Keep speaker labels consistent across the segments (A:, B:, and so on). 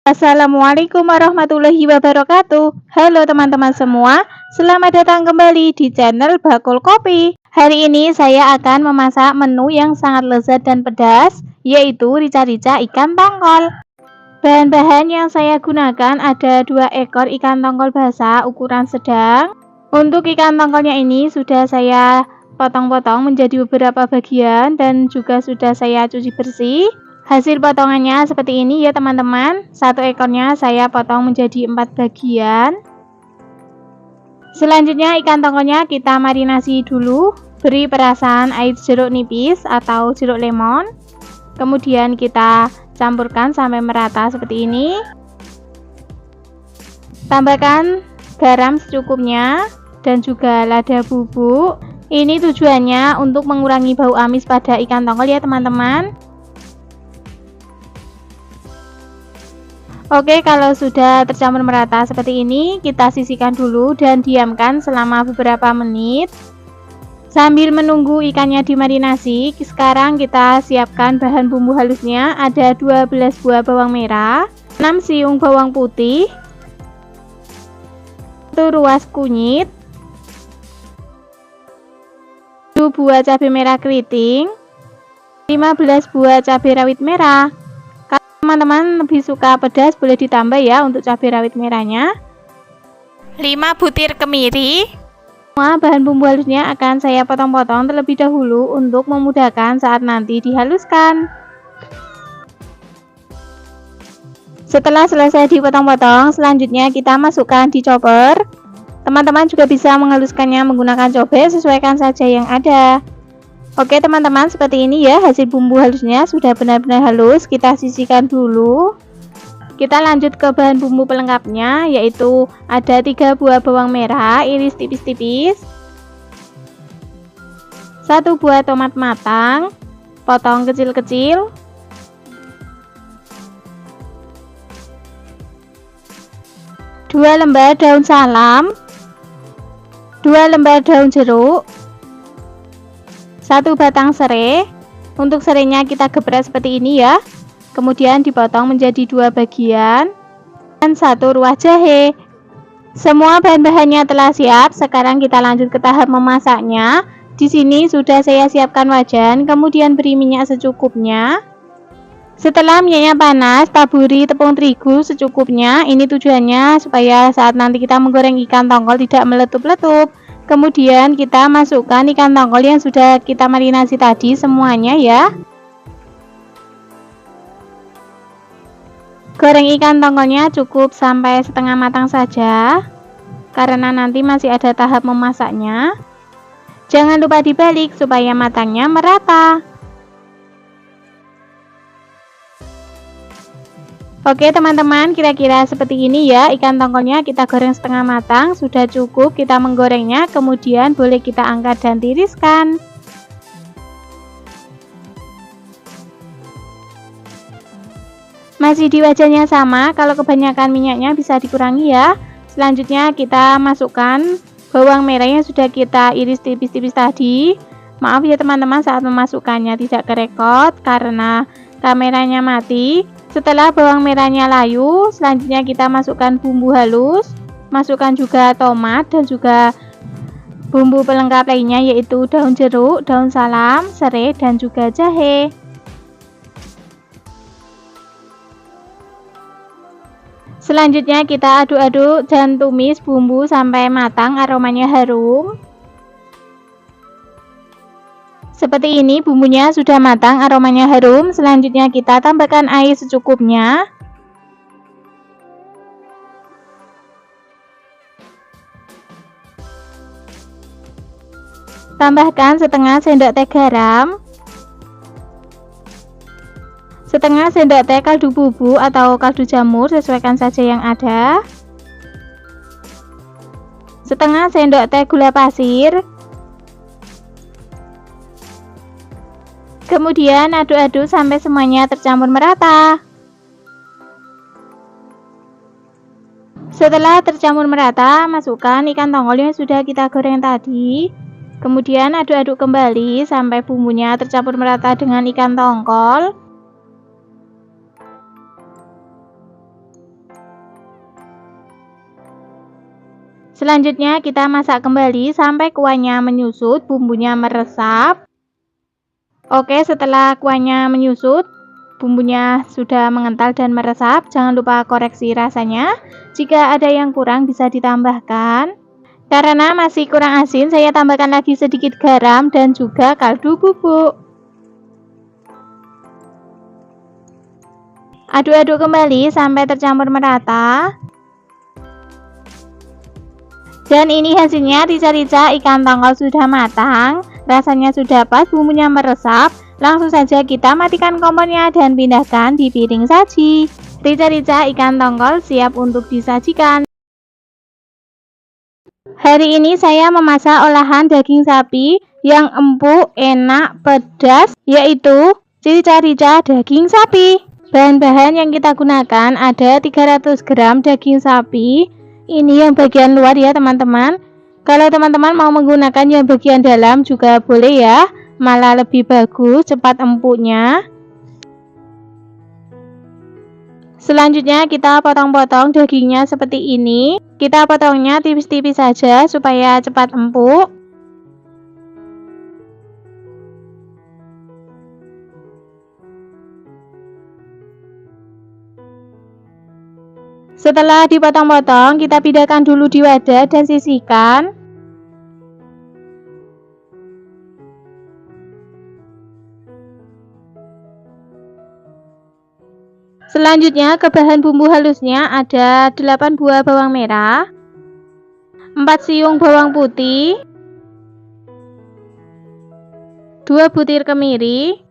A: Assalamualaikum warahmatullahi wabarakatuh. Halo teman-teman semua, selamat datang kembali di channel Bakul Kopi. Hari ini saya akan memasak menu yang sangat lezat dan pedas, yaitu rica-rica ikan tongkol. Bahan-bahan yang saya gunakan ada 2 ekor ikan tongkol basah ukuran sedang. Untuk ikan tongkolnya ini sudah saya potong-potong menjadi beberapa bagian dan juga sudah saya cuci bersih. Hasil potongannya seperti ini ya teman-teman. 1 ekornya saya potong menjadi 4 bagian. Selanjutnya ikan tongkolnya kita marinasi dulu. Beri perasan air jeruk nipis atau jeruk lemon. Kemudian kita campurkan sampai merata seperti ini. Tambahkan garam secukupnya dan juga lada bubuk. Ini tujuannya untuk mengurangi bau amis pada ikan tongkol ya teman-teman. Oke, kalau sudah tercampur merata seperti ini, kita sisihkan dulu dan diamkan selama beberapa menit. Sambil menunggu ikannya dimarinasi, sekarang kita siapkan bahan bumbu halusnya. Ada 12 buah bawang merah, 6 siung bawang putih, 1 ruas kunyit, 1 buah cabai merah keriting, 15 buah cabai rawit merah. Teman-teman lebih suka pedas boleh ditambah ya untuk cabai rawit merahnya. 5 butir kemiri. Semua bahan bumbu halusnya akan saya potong-potong terlebih dahulu untuk memudahkan saat nanti dihaluskan. Setelah selesai dipotong-potong, selanjutnya kita masukkan di chopper. Teman-teman juga bisa menghaluskannya menggunakan cobek, sesuaikan saja yang ada. Oke teman-teman, seperti ini ya hasil bumbu halusnya sudah benar-benar halus. Kita sisihkan dulu. Kita lanjut ke bahan bumbu pelengkapnya, yaitu ada 3 buah bawang merah iris tipis-tipis, 1 buah tomat matang potong kecil-kecil, 2 lembar daun salam, 2 lembar daun jeruk, 1 batang serai. Untuk serainya kita geprek seperti ini ya. Kemudian dipotong menjadi 2 bagian dan 1 ruas jahe. Semua bahan-bahannya telah siap. Sekarang kita lanjut ke tahap memasaknya. Di sini sudah saya siapkan wajan, kemudian beri minyak secukupnya. Setelah minyaknya panas, taburi tepung terigu secukupnya. Ini tujuannya supaya saat nanti kita menggoreng ikan tongkol tidak meletup-letup. Kemudian kita masukkan ikan tongkol yang sudah kita marinasi tadi semuanya ya. Goreng ikan tongkolnya cukup sampai setengah matang saja, karena nanti masih ada tahap memasaknya. Jangan lupa dibalik supaya matangnya merata. Oke teman-teman, kira-kira seperti ini ya ikan tongkolnya kita goreng setengah matang. Sudah cukup kita menggorengnya, kemudian boleh kita angkat dan tiriskan. Masih di wajan yang sama, kalau kebanyakan minyaknya bisa dikurangi ya. Selanjutnya kita masukkan bawang merah yang sudah kita iris tipis-tipis tadi. Maaf ya teman-teman saat memasukkannya tidak kerekot karena kameranya mati. Setelah bawang merahnya layu, selanjutnya kita masukkan bumbu halus, masukkan juga tomat dan juga bumbu pelengkap lainnya yaitu daun jeruk, daun salam, serai dan juga jahe. Selanjutnya kita aduk-aduk dan tumis bumbu sampai matang, aromanya harum. Seperti ini bumbunya sudah matang, aromanya harum. Selanjutnya kita tambahkan air secukupnya. Tambahkan setengah sendok teh garam, setengah sendok teh kaldu bubuk atau kaldu jamur, sesuaikan saja yang ada. Setengah sendok teh gula pasir. Kemudian aduk-aduk sampai semuanya tercampur merata. Setelah tercampur merata, masukkan ikan tongkol yang sudah kita goreng tadi. Kemudian aduk-aduk kembali sampai bumbunya tercampur merata dengan ikan tongkol. Selanjutnya kita masak kembali sampai kuahnya menyusut, bumbunya meresap. Oke, setelah kuahnya menyusut, bumbunya sudah mengental dan meresap, jangan lupa koreksi rasanya. Jika ada yang kurang bisa ditambahkan. Karena masih kurang asin, saya tambahkan lagi sedikit garam dan juga kaldu bubuk. Aduk-aduk kembali sampai tercampur merata. Dan ini hasilnya, rica-rica ikan tongkol sudah matang, rasanya sudah pas, bumbunya meresap. Langsung saja kita matikan kompornya dan pindahkan di piring saji. Rica-rica ikan tongkol siap untuk disajikan. Hari ini saya memasak olahan daging sapi yang empuk, enak, pedas, yaitu rica-rica daging sapi. Bahan-bahan yang kita gunakan ada 300 gram daging sapi. Ini yang bagian luar ya teman-teman. Kalau teman-teman mau menggunakan yang bagian dalam juga boleh ya, malah lebih bagus, cepat empuknya. Selanjutnya kita potong-potong dagingnya seperti ini. Kita potongnya tipis-tipis saja supaya cepat empuk. Setelah dipotong-potong, kita pindahkan dulu di wadah dan sisihkan. Selanjutnya ke bahan bumbu halusnya ada 8 buah bawang merah, 4 siung bawang putih, 2 butir kemiri,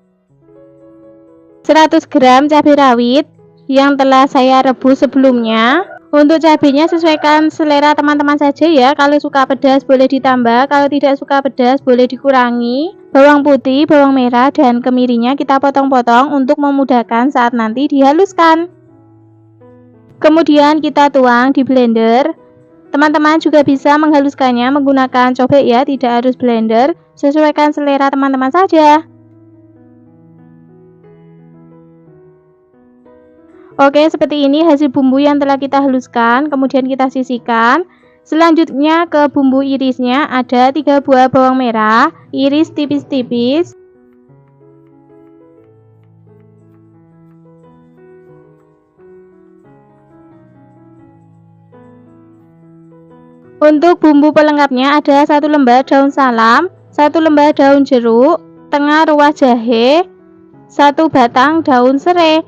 A: 100 gram cabai rawit yang telah saya rebus sebelumnya. Untuk cabenya sesuaikan selera teman-teman saja ya. Kalau suka pedas boleh ditambah, kalau tidak suka pedas boleh dikurangi. Bawang putih, bawang merah, dan kemirinya kita potong-potong untuk memudahkan saat nanti dihaluskan. Kemudian kita tuang di blender. Teman-teman juga bisa menghaluskannya menggunakan cobek ya, tidak harus blender. Sesuaikan selera teman-teman saja. Oke, seperti ini hasil bumbu yang telah kita haluskan, kemudian kita sisihkan. Selanjutnya ke bumbu irisnya ada 3 buah bawang merah, iris tipis-tipis. Untuk bumbu pelengkapnya ada 1 lembar daun salam, 1 lembar daun jeruk, tengah ruas jahe, 1 batang daun serai.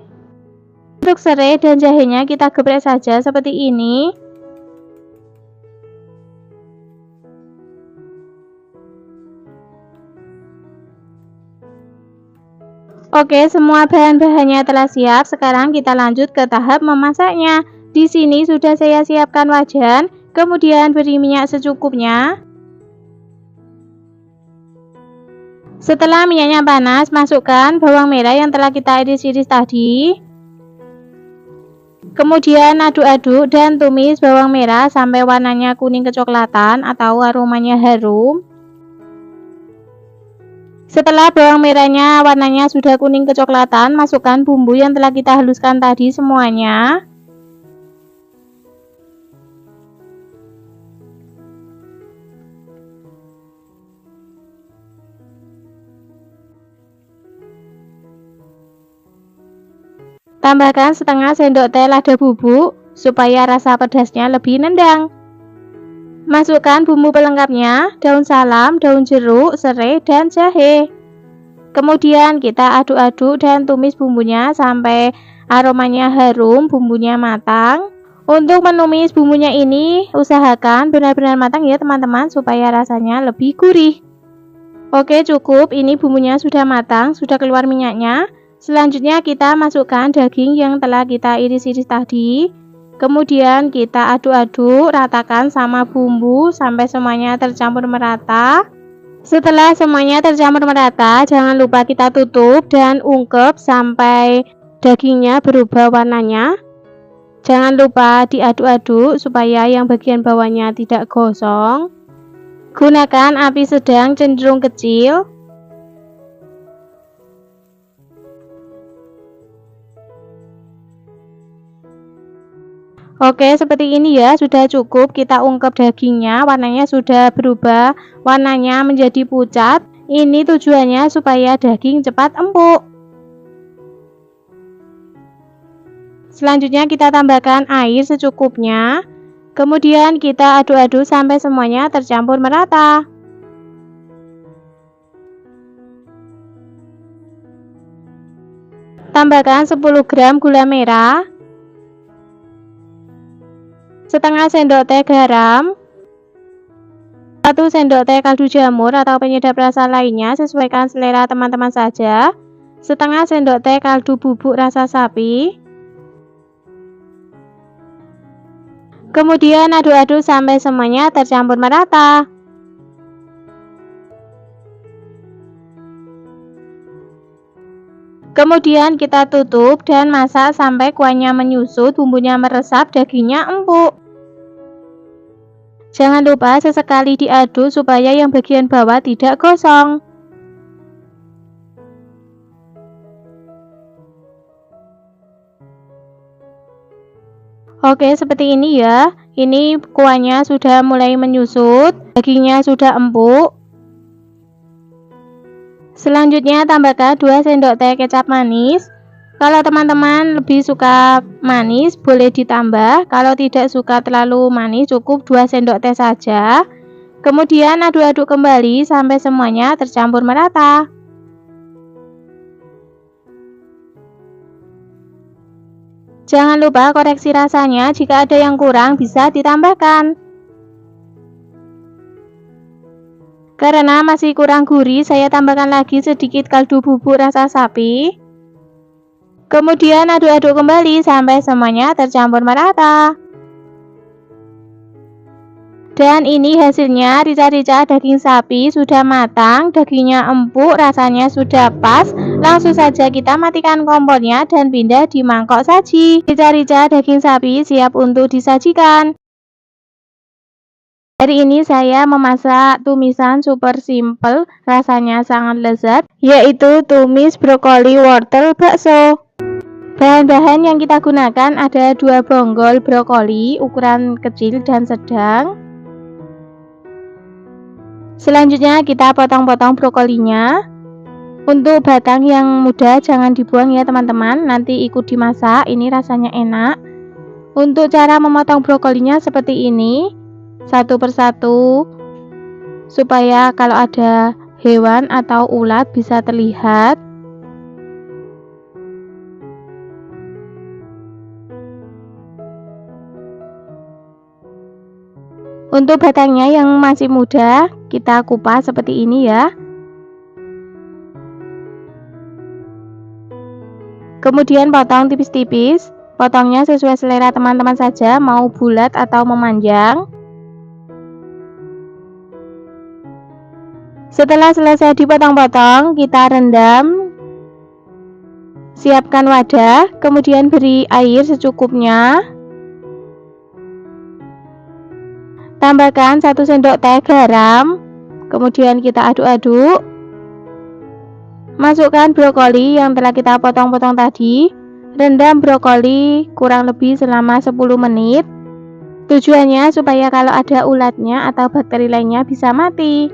A: Untuk serai dan jahenya kita geprek saja seperti ini. Oke, semua bahan-bahannya telah siap. Sekarang kita lanjut ke tahap memasaknya. Di sini sudah saya siapkan wajan, kemudian beri minyak secukupnya. Setelah minyaknya panas, masukkan bawang merah yang telah kita iris-iris tadi. Kemudian aduk-aduk dan tumis bawang merah sampai warnanya kuning kecoklatan atau aromanya harum. Setelah bawang merahnya warnanya sudah kuning kecoklatan, masukkan bumbu yang telah kita haluskan tadi semuanya. Tambahkan setengah sendok teh lada bubuk supaya rasa pedasnya lebih nendang. Masukkan bumbu pelengkapnya, daun salam, daun jeruk, serai, dan jahe. Kemudian kita aduk-aduk dan tumis bumbunya sampai aromanya harum, bumbunya matang. Untuk menumis bumbunya ini, usahakan benar-benar matang ya teman-teman supaya rasanya lebih gurih. Oke, cukup, ini bumbunya sudah matang, sudah keluar minyaknya. Selanjutnya kita masukkan daging yang telah kita iris-iris tadi. Kemudian kita aduk-aduk, ratakan sama bumbu sampai semuanya tercampur merata. Setelah semuanya tercampur merata, jangan lupa kita tutup dan ungkep sampai dagingnya berubah warnanya. Jangan lupa diaduk-aduk supaya yang bagian bawahnya tidak gosong. Gunakan api sedang cenderung kecil. Oke, seperti ini ya, sudah cukup. Kita ungkep dagingnya, warnanya sudah berubah, warnanya menjadi pucat. Ini tujuannya supaya daging cepat empuk. Selanjutnya kita tambahkan air secukupnya. Kemudian kita aduk-aduk sampai semuanya tercampur merata. Tambahkan 10 gram gula merah, setengah sendok teh garam, 1 sendok teh kaldu jamur atau penyedap rasa lainnya, sesuaikan selera teman-teman saja, setengah sendok teh kaldu bubuk rasa sapi. Kemudian aduk-aduk sampai semuanya tercampur merata. Kemudian kita tutup dan masak sampai kuahnya menyusut, bumbunya meresap, dagingnya empuk. Jangan lupa sesekali diaduk supaya yang bagian bawah tidak gosong. Oke, seperti ini ya. Ini kuahnya sudah mulai menyusut, dagingnya sudah empuk. Selanjutnya tambahkan 2 sendok teh kecap manis. Kalau teman-teman lebih suka manis, boleh ditambah. Kalau tidak suka terlalu manis, cukup 2 sendok teh saja. Kemudian aduk-aduk kembali sampai semuanya tercampur merata. Jangan lupa koreksi rasanya, jika ada yang kurang bisa ditambahkan. Karena masih kurang gurih, saya tambahkan lagi sedikit kaldu bubuk rasa sapi. Kemudian aduk-aduk kembali sampai semuanya tercampur merata. Dan ini hasilnya, rica-rica daging sapi sudah matang, dagingnya empuk, rasanya sudah pas. Langsung saja kita matikan kompornya dan pindah di mangkok saji. Rica-rica daging sapi siap untuk disajikan. Hari ini saya memasak tumisan super simple, rasanya sangat lezat, yaitu tumis brokoli wortel bakso. Bahan-bahan yang kita gunakan ada 2 bonggol brokoli ukuran kecil dan sedang. Selanjutnya kita potong-potong brokolinya. Untuk batang yang muda jangan dibuang ya teman-teman, nanti ikut dimasak, ini rasanya enak. Untuk cara memotong brokolinya seperti ini, satu persatu, supaya kalau ada hewan atau ulat bisa terlihat. Untuk batangnya yang masih muda, kita kupas seperti ini ya. Kemudian potong tipis-tipis. Potongnya sesuai selera teman-teman saja, mau bulat atau memanjang. Setelah selesai dipotong-potong, kita rendam. Siapkan wadah, kemudian beri air secukupnya. Tambahkan 1 sendok teh garam, kemudian kita aduk-aduk. Masukkan brokoli yang telah kita potong-potong tadi. Rendam brokoli kurang lebih selama 10 menit. Tujuannya supaya kalau ada ulatnya atau bakteri lainnya bisa mati.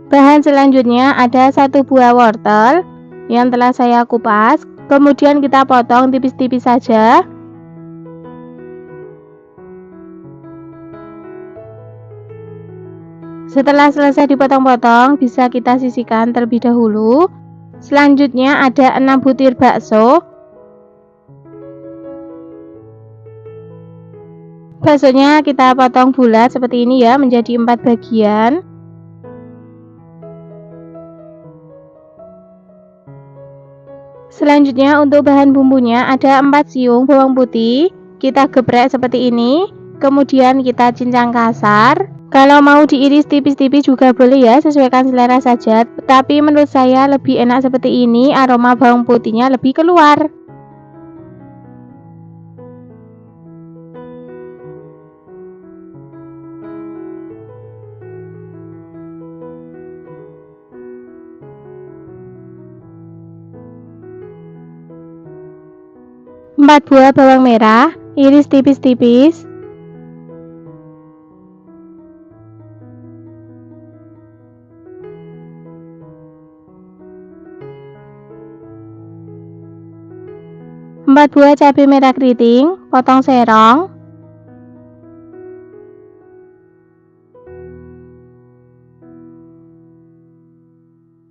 A: Bahan selanjutnya ada 1 buah wortel yang telah saya kupas, kemudian kita potong tipis-tipis saja. Setelah selesai dipotong-potong, bisa kita sisihkan terlebih dahulu. Selanjutnya ada 6 butir bakso. Baksonya kita potong bulat seperti ini ya, menjadi 4 bagian. Selanjutnya untuk bahan bumbunya ada 4 siung bawang putih, kita geprek seperti ini, kemudian kita cincang kasar. Kalau mau diiris tipis-tipis juga boleh ya, sesuaikan selera saja, tapi menurut saya lebih enak seperti ini, aroma bawang putihnya lebih keluar. 4 buah bawang merah, iris tipis-tipis. 4 buah cabai merah keriting, potong serong.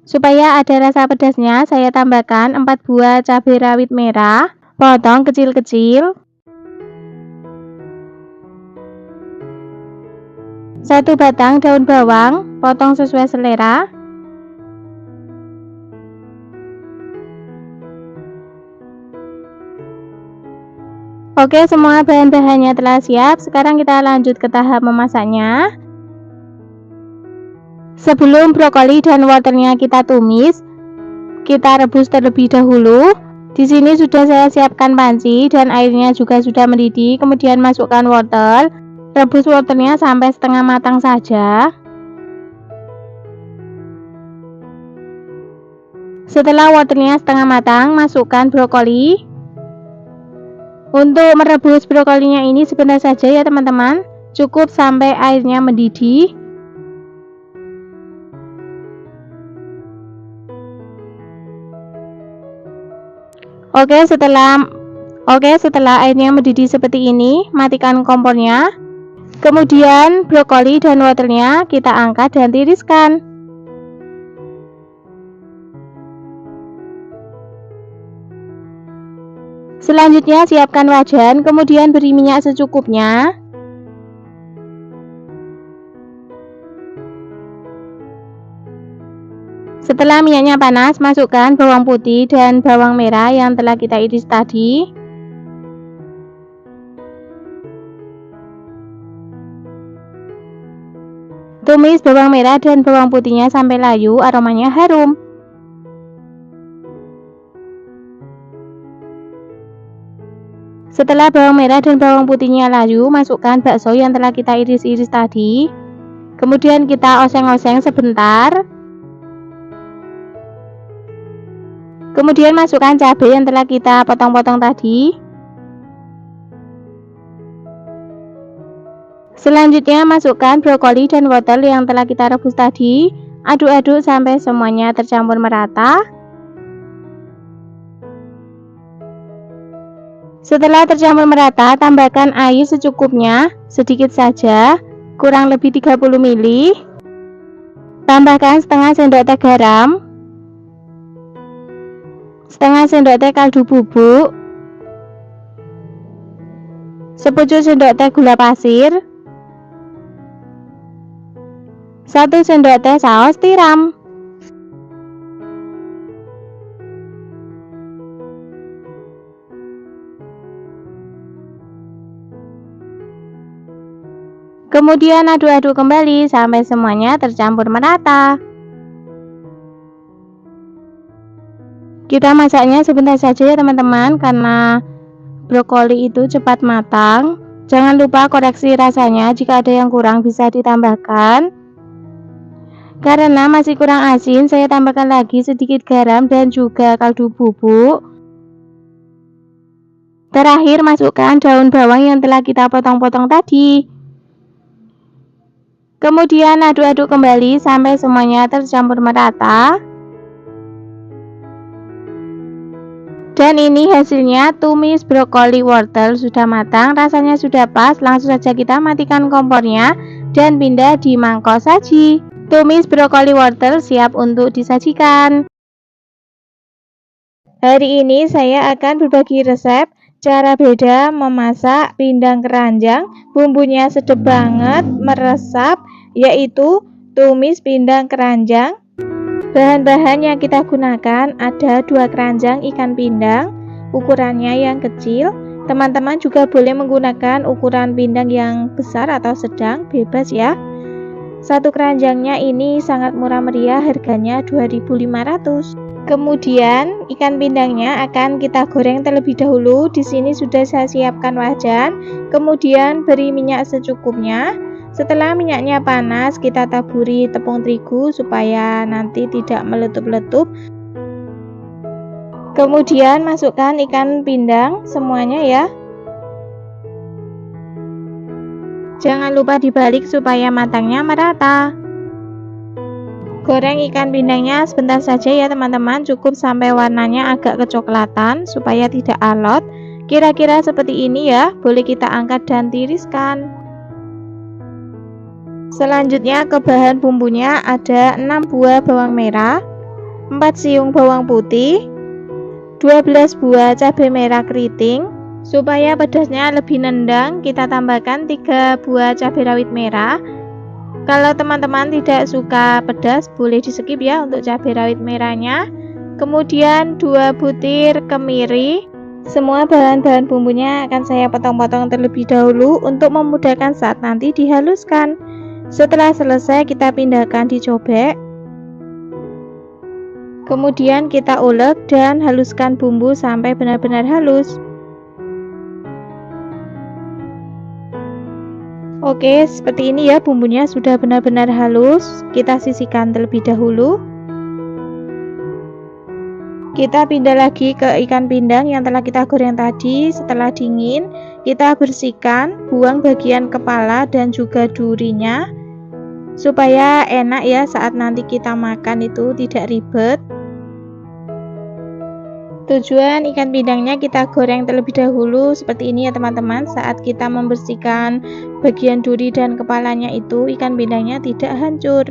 A: Supaya ada rasa pedasnya, saya tambahkan 4 buah cabai rawit merah, potong kecil-kecil. 1 batang daun bawang, potong sesuai selera. Oke, semua bahan-bahannya telah siap. Sekarang kita lanjut ke tahap memasaknya. Sebelum brokoli dan wortelnya kita tumis, kita rebus terlebih dahulu. Di sini sudah saya siapkan panci dan airnya juga sudah mendidih. Kemudian masukkan wortel. Rebus wortelnya sampai setengah matang saja. Setelah wortelnya setengah matang, masukkan brokoli. Untuk merebus brokolinya ini sebentar saja ya teman-teman, cukup sampai airnya mendidih. Oke, setelah airnya mendidih seperti ini, matikan kompornya. Kemudian brokoli dan wortelnya kita angkat dan tiriskan. Selanjutnya siapkan wajan, kemudian beri minyak secukupnya. Setelah minyaknya panas, masukkan bawang putih dan bawang merah yang telah kita iris tadi. Tumis bawang merah dan bawang putihnya sampai layu, aromanya harum. Setelah bawang merah dan bawang putihnya layu, masukkan bakso yang telah kita iris-iris tadi. Kemudian kita oseng-oseng sebentar. Kemudian masukkan cabai yang telah kita potong-potong tadi. Selanjutnya masukkan brokoli dan wortel yang telah kita rebus tadi. Aduk-aduk sampai semuanya tercampur merata. Setelah tercampur merata, tambahkan air secukupnya, sedikit saja, kurang lebih 30 ml. Tambahkan setengah sendok teh garam, setengah sendok teh kaldu bubuk, sepucuk sendok teh gula pasir, 1 sendok teh saus tiram. Kemudian aduk-aduk kembali sampai semuanya tercampur merata. Kita masaknya sebentar saja ya teman-teman, karena brokoli itu cepat matang. Jangan lupa koreksi rasanya, jika ada yang kurang bisa ditambahkan. Karena masih kurang asin, saya tambahkan lagi sedikit garam dan juga kaldu bubuk. Terakhir masukkan daun bawang yang telah kita potong-potong tadi. Kemudian aduk-aduk kembali sampai semuanya tercampur merata. Dan ini hasilnya, tumis brokoli wortel sudah matang, rasanya sudah pas. Langsung saja kita matikan kompornya dan pindah di mangkok saji. Tumis brokoli wortel siap untuk disajikan. Hari ini saya akan berbagi resep cara beda memasak pindang keranjang. Bumbunya sedap banget, meresap, yaitu tumis pindang keranjang. Bahan-bahan yang kita gunakan ada 2 keranjang ikan pindang, ukurannya yang kecil. Teman-teman juga boleh menggunakan ukuran pindang yang besar atau sedang, bebas ya. 1 keranjangnya ini sangat murah meriah, harganya 2.500. Kemudian ikan pindangnya akan kita goreng terlebih dahulu. Di sini sudah saya siapkan wajan. Kemudian beri minyak secukupnya. Setelah minyaknya panas, kita taburi tepung terigu supaya nanti tidak meletup-letup. Kemudian masukkan ikan pindang semuanya ya. Jangan lupa dibalik supaya matangnya merata. Goreng ikan pindangnya sebentar saja ya teman-teman, cukup sampai warnanya agak kecoklatan supaya tidak alot. Kira-kira seperti ini ya, boleh kita angkat dan tiriskan. Selanjutnya ke bahan bumbunya ada 6 buah bawang merah, 4 siung bawang putih, 12 buah cabai merah keriting. Supaya pedasnya lebih nendang, kita tambahkan 3 buah cabai rawit merah. Kalau teman-teman tidak suka pedas, boleh di skip ya untuk cabai rawit merahnya. Kemudian 2 butir kemiri. Semua bahan-bahan bumbunya akan saya potong-potong terlebih dahulu untuk memudahkan saat nanti dihaluskan. Setelah selesai kita pindahkan di cobek. Kemudian kita ulek dan haluskan bumbu sampai benar-benar halus. Oke, seperti ini ya, bumbunya sudah benar-benar halus. Kita sisihkan terlebih dahulu. Kita pindah lagi ke ikan pindang yang telah kita goreng tadi. Setelah dingin, kita bersihkan, buang bagian kepala dan juga durinya, supaya enak ya saat nanti kita makan itu tidak ribet. Tujuan ikan pindangnya kita goreng terlebih dahulu seperti ini ya teman-teman. Saat kita membersihkan bagian duri dan kepalanya itu, ikan pindangnya tidak hancur.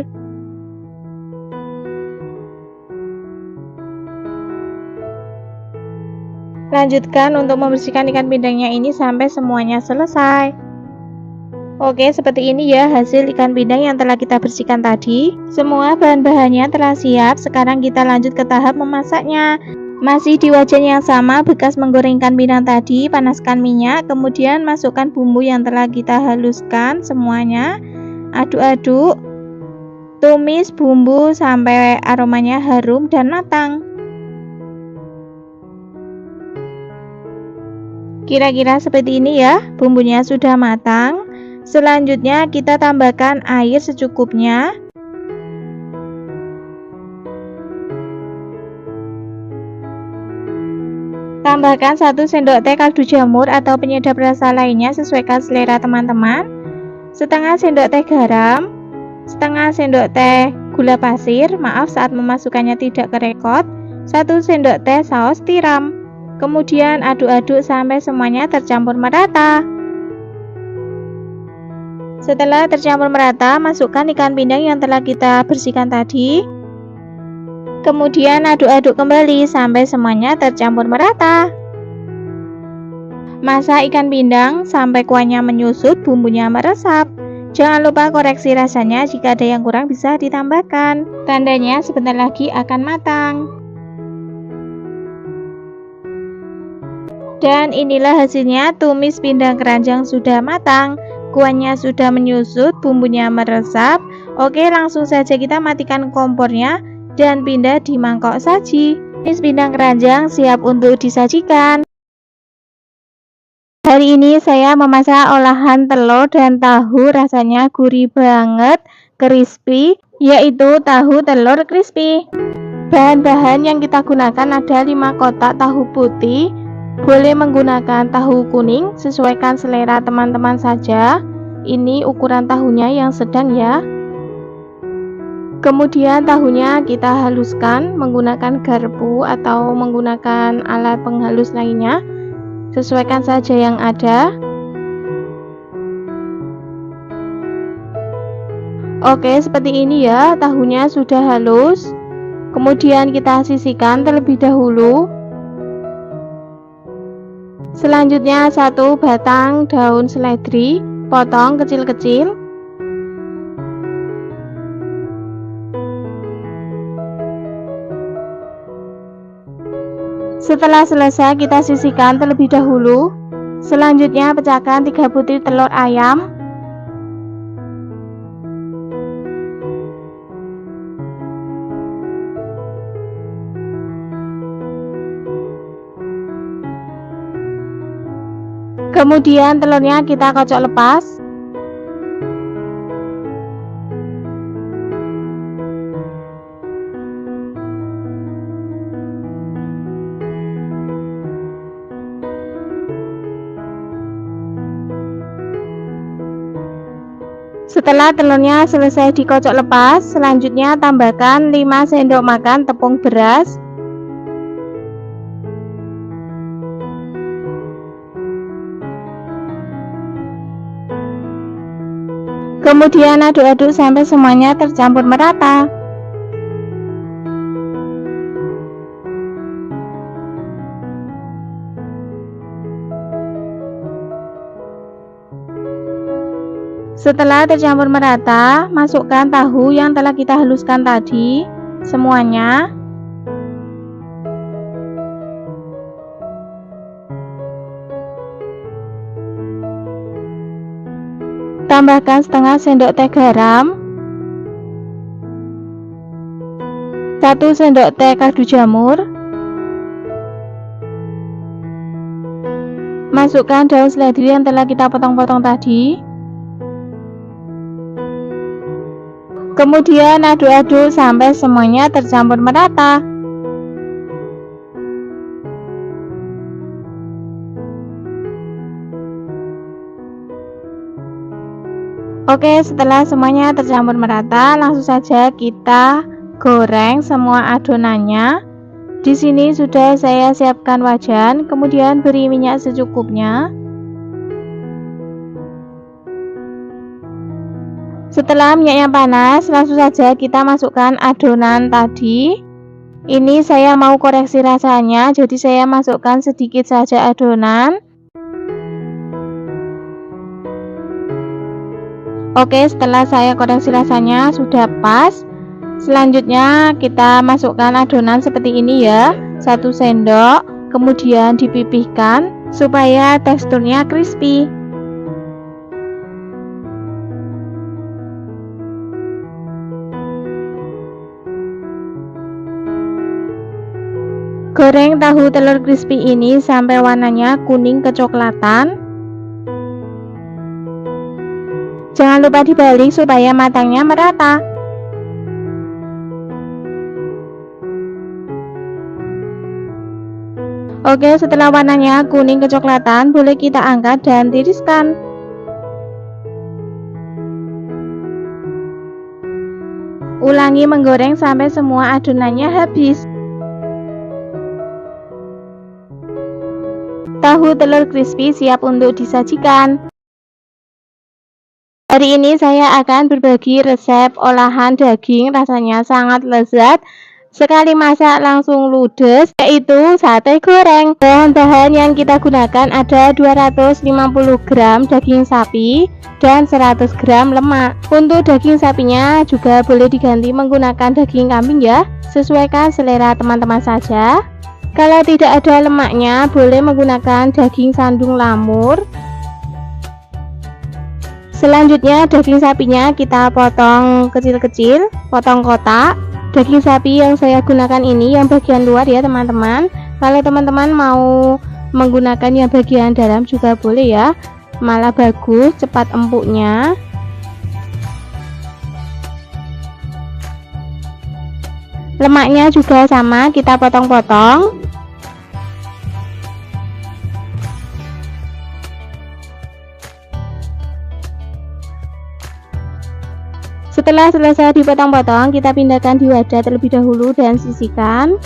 A: Lanjutkan untuk membersihkan ikan pindangnya ini sampai semuanya selesai. Oke, seperti ini ya hasil ikan pindang yang telah kita bersihkan tadi. Semua bahan-bahannya telah siap. Sekarang kita lanjut ke tahap memasaknya. Masih di wajan yang sama bekas menggoreng ikan pindang tadi, panaskan minyak, kemudian masukkan bumbu yang telah kita haluskan semuanya. Aduk-aduk, tumis bumbu sampai aromanya harum dan matang. Kira-kira seperti ini ya, bumbunya sudah matang. Selanjutnya kita tambahkan air secukupnya. Tambahkan 1 sendok teh kaldu jamur atau penyedap rasa lainnya, sesuaikan selera teman-teman. Setengah sendok teh garam, setengah sendok teh gula pasir, maaf saat memasukkannya tidak kerekot, 1 sendok teh saus tiram. Kemudian aduk-aduk sampai semuanya tercampur merata. Setelah tercampur merata, masukkan ikan pindang yang telah kita bersihkan tadi. Kemudian aduk-aduk kembali sampai semuanya tercampur merata. Masak ikan pindang sampai kuahnya menyusut, bumbunya meresap. Jangan lupa koreksi rasanya, jika ada yang kurang bisa ditambahkan. Tandanya sebentar lagi akan matang. Dan inilah hasilnya, tumis pindang keranjang sudah matang. Kuahnya sudah menyusut, bumbunya meresap. Oke, langsung saja kita matikan kompornya dan pindah di mangkok saji. Tumis pindang keranjang siap untuk disajikan. Hari ini saya memasak olahan telur dan tahu, rasanya gurih banget, crispy, yaitu tahu telur crispy. Bahan-bahan yang kita gunakan ada 5 kotak tahu putih. Boleh menggunakan tahu kuning, sesuaikan selera teman-teman saja. Ini ukuran tahunya yang sedang ya. Kemudian tahunya kita haluskan menggunakan garpu atau menggunakan alat penghalus lainnya, sesuaikan saja yang ada. Oke, seperti ini ya, tahunya sudah halus. Kemudian kita sisihkan terlebih dahulu. Selanjutnya 1 batang daun seledri, potong kecil-kecil. Setelah selesai kita sisihkan terlebih dahulu. Selanjutnya pecahkan 3 butir telur ayam. Kemudian telurnya kita kocok lepas. Setelah telurnya selesai dikocok lepas, selanjutnya tambahkan 5 sendok makan tepung beras. Kemudian aduk-aduk sampai semuanya tercampur merata. Setelah tercampur merata, masukkan tahu yang telah kita haluskan tadi, semuanya. Tambahkan setengah sendok teh garam, 1 sendok teh kaldu jamur. Masukkan daun seledri yang telah kita potong-potong tadi. Kemudian aduk-aduk sampai semuanya tercampur merata. Oke, setelah semuanya tercampur merata, langsung saja kita goreng semua adonannya. Di sini sudah saya siapkan wajan, kemudian beri minyak secukupnya. Setelah minyaknya panas, langsung saja kita masukkan adonan tadi. Ini saya mau koreksi rasanya, jadi saya masukkan sedikit saja adonan. Oke, setelah saya koreksi rasanya sudah pas. Selanjutnya kita masukkan adonan seperti ini ya, 1 sendok, kemudian dipipihkan supaya teksturnya crispy. Goreng tahu telur crispy ini sampai warnanya kuning kecoklatan. Jangan lupa dibalik supaya matangnya merata. Oke, setelah warnanya kuning kecoklatan, boleh kita angkat dan tiriskan. Ulangi menggoreng sampai semua adonannya habis. Tahu telur crispy siap untuk disajikan. Hari ini saya akan berbagi resep olahan daging, rasanya sangat lezat. Sekali masak langsung ludes, yaitu sate goreng. Bahan-bahan yang kita gunakan ada 250 gram daging sapi dan 100 gram lemak. Untuk daging sapinya juga boleh diganti menggunakan daging kambing ya, sesuaikan selera teman-teman saja. Kalau tidak ada lemaknya, boleh menggunakan daging sandung lamur. Selanjutnya daging sapinya kita potong kecil-kecil, potong kotak. Daging sapi yang saya gunakan ini yang bagian luar ya teman-teman. Kalau teman-teman mau menggunakan yang bagian dalam juga boleh ya, malah bagus, cepat empuknya. Lemaknya juga sama, kita potong-potong. Setelah selesai dipotong-potong, kita pindahkan di wadah terlebih dahulu dan sisihkan.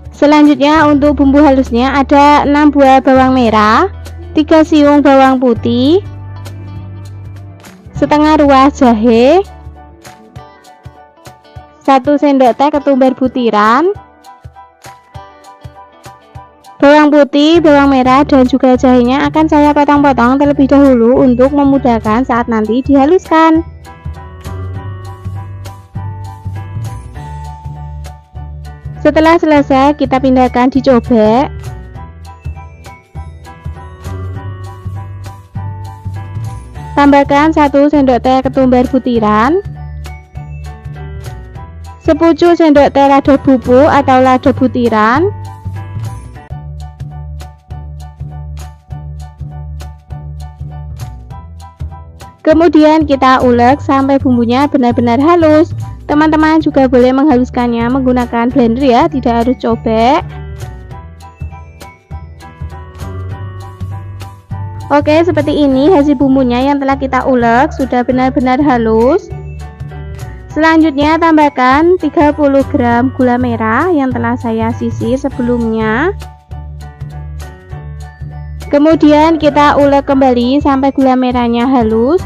A: Selanjutnya untuk bumbu halusnya ada 6 buah bawang merah, 3 siung bawang putih, setengah ruas jahe, 1 sendok teh ketumbar butiran. Bawang putih, bawang merah, dan juga jahenya akan saya potong-potong terlebih dahulu untuk memudahkan saat nanti dihaluskan. Setelah selesai, kita pindahkan di cobek. Tambahkan 1 sendok teh ketumbar butiran, sepucuk sendok teh lado bubuk atau lado butiran, kemudian kita ulek sampai bumbunya benar-benar halus. Teman-teman juga boleh menghaluskannya menggunakan blender ya, tidak harus cobek. Oke, seperti ini hasil bumbunya yang telah kita ulek, sudah benar-benar halus. Selanjutnya tambahkan 30 gram gula merah yang telah saya sisir sebelumnya. Kemudian kita ulek kembali sampai gula merahnya halus.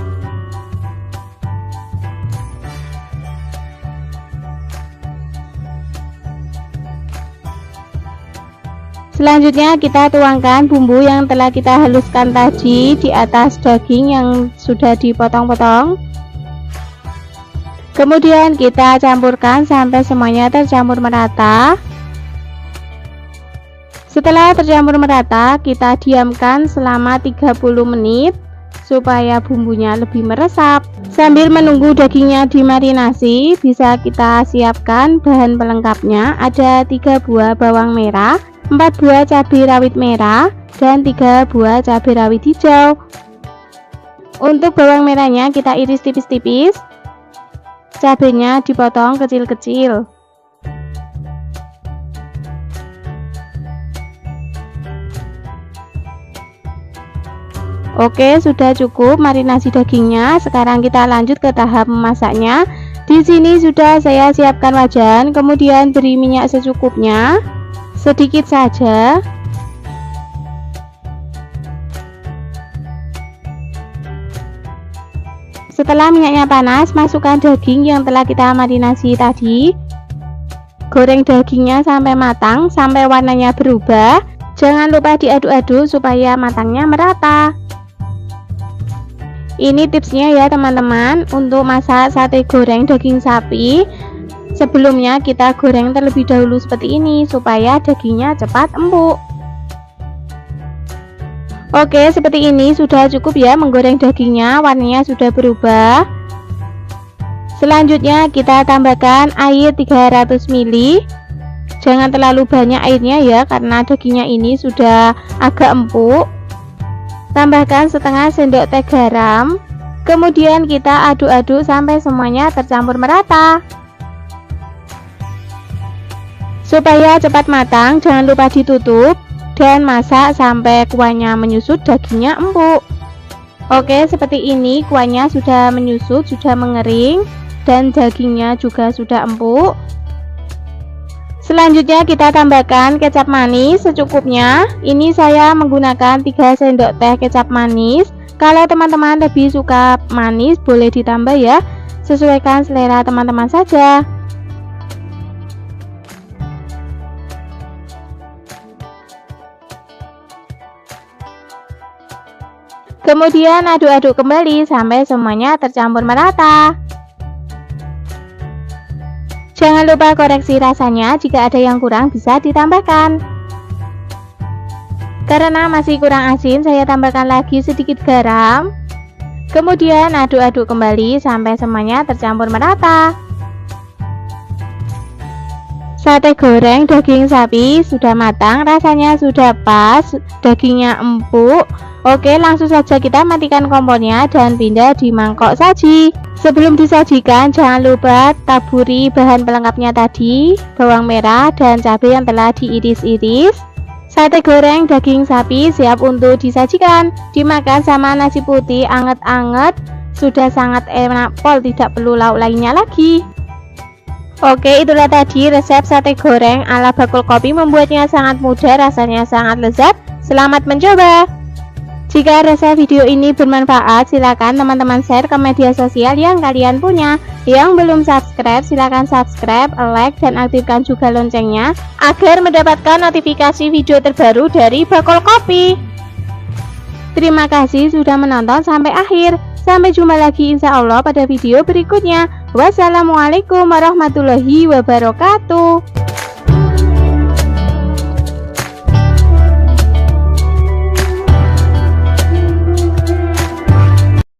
A: Selanjutnya kita tuangkan bumbu yang telah kita haluskan tadi di atas daging yang sudah dipotong-potong. Kemudian kita campurkan sampai semuanya tercampur merata. Setelah tercampur merata, kita diamkan selama 30 menit supaya bumbunya lebih meresap. Sambil menunggu dagingnya dimarinasi, bisa kita siapkan bahan pelengkapnya. Ada 3 buah bawang merah, 4 buah cabai rawit merah, dan 3 buah cabai rawit hijau. Untuk bawang merahnya kita iris tipis-tipis, cabenya dipotong kecil-kecil. Oke, sudah cukup marinasi dagingnya. Sekarang kita lanjut ke tahap memasaknya. Di sini sudah saya siapkan wajan, kemudian beri minyak secukupnya, sedikit saja. Setelah minyaknya panas, masukkan daging yang telah kita marinasi tadi. Goreng dagingnya sampai matang, sampai warnanya berubah. Jangan lupa diaduk-aduk supaya matangnya merata. Ini tipsnya ya teman-teman, untuk masak sate goreng daging sapi. Sebelumnya kita goreng terlebih dahulu seperti ini supaya dagingnya cepat empuk. Oke, seperti ini sudah cukup ya menggoreng dagingnya, warnanya sudah berubah. Selanjutnya kita tambahkan air 300 ml. Jangan terlalu banyak airnya ya, karena dagingnya ini sudah agak empuk. Tambahkan setengah sendok teh garam. Kemudian kita aduk-aduk sampai semuanya tercampur merata. Supaya cepat matang, jangan lupa ditutup dan masak sampai kuahnya menyusut, dagingnya empuk. Oke, seperti ini kuahnya sudah menyusut, sudah mengering, dan dagingnya juga sudah empuk. Selanjutnya kita tambahkan kecap manis secukupnya. Ini saya menggunakan 3 sendok teh kecap manis. Kalau teman-teman lebih suka manis, boleh ditambah ya, sesuaikan selera teman-teman saja. Kemudian aduk-aduk kembali sampai semuanya tercampur merata. Jangan lupa koreksi rasanya, jika ada yang kurang bisa ditambahkan. Karena masih kurang asin, saya tambahkan lagi sedikit garam. Kemudian aduk-aduk kembali sampai semuanya tercampur merata. Sate goreng daging sapi sudah matang, rasanya sudah pas, dagingnya empuk. Oke, langsung saja kita matikan kompornya dan pindah di mangkok saji. Sebelum disajikan, jangan lupa taburi bahan pelengkapnya tadi, bawang merah dan cabai yang telah diiris-iris. Sate goreng daging sapi siap untuk disajikan. Dimakan sama nasi putih anget-anget, sudah sangat enak pol, tidak perlu lauk lainnya lagi. Oke, itulah tadi resep sate goreng ala bakul kopi. Membuatnya sangat mudah, rasanya sangat lezat. Selamat mencoba. Jika rasa video ini bermanfaat, silakan teman-teman share ke media sosial yang kalian punya. Yang belum subscribe, silakan subscribe, like, dan aktifkan juga loncengnya agar mendapatkan notifikasi video terbaru dari Bakul Kopi. Terima kasih sudah menonton sampai akhir. Sampai jumpa lagi insya Allah pada video berikutnya. Wassalamualaikum warahmatullahi wabarakatuh.